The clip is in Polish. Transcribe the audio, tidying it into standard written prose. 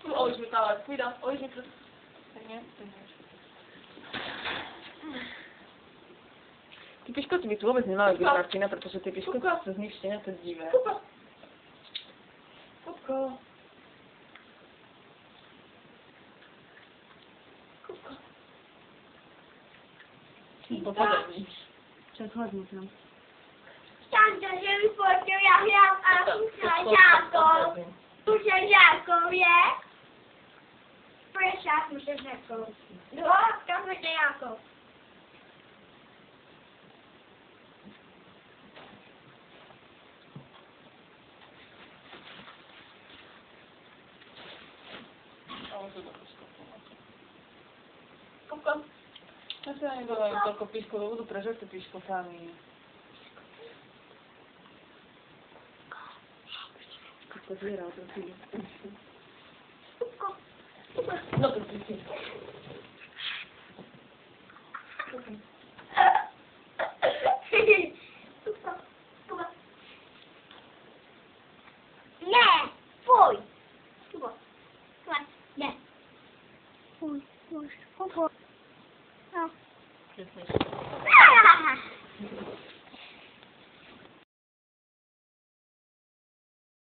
Oj, zmykała, pójdę, oj, nie, nie, to nie. Ty piškot by tu vôbec nemali byť Martina, pretože tie piškoty sú z nich štenia to divé. Kupa. Kupko. Kupko. Popadaj. Čas hodnú tam. Sandra, že mi fotil, ja hrám a sušažákov. Sušažákov je? Prešá sušažákov. No, to sušažákov. Kupko. Ja sa nedodajú toľko piškov, lebo budú prežerte piškotami. Kupko zviera, prosím. Kupko. No to si. Kupko. Kupko. Nie, fuj. Kupko. Kupko. Nie. Fuj, fuj, fuj. No. Presne. Ah!